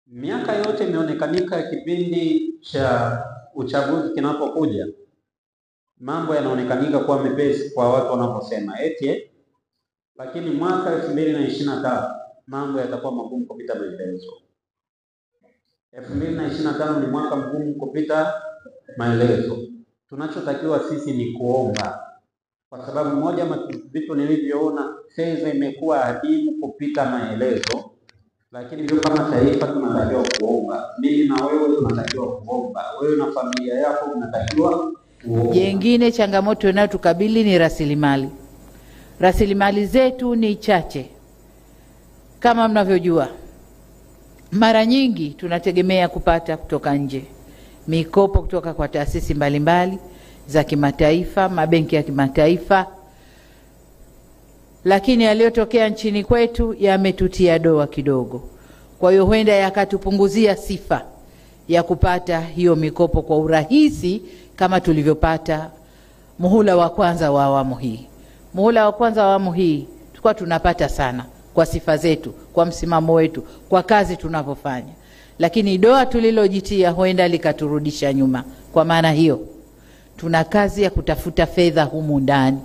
Miaka yote imeonekanika kipindi cha uchaguzi kinapokuja, mambo yanaonekanika kuwa mepesi kwa watu wanaposema lakini mwaka 2025 mambo yatakuwa magumu kupita maelezo. 2025 ni mwaka mgumu kupita maelezo. Tunachotakiwa sisi ni kuomba, kwa sababu moja vitu nilivyoona, fedha imekuwa adimu kupita maelezo. Lakini ndio kama taifa tunatakiwa kuomba. Mimi na wewe tunatakiwa kuomba. Wewe na familia yako tunatakiwa kuomba. Jengine changamoto inayotukabili ni rasilimali. Rasilimali zetu ni chache. Kama mnavyojua, mara nyingi tunategemea kupata kutoka nje. Mikopo kutoka kwa taasisi mbalimbali za kimataifa, mabenki ya kimataifa. Lakini yaliyotokea nchini kwetu yametutia doa kidogo. Kwa hiyo huenda yakatupunguzia sifa ya kupata hiyo mikopo kwa urahisi kama tulivyopata muhula wa kwanza wa awamu hii. Muhula wa kwanza wa awamu hii tulikuwa tunapata sana kwa sifa zetu, kwa msimamo wetu, kwa kazi tunapofanya. Lakini doa tulilojitia huenda likaturudisha nyuma. Kwa maana hiyo, tuna kazi ya kutafuta fedha humu ndani.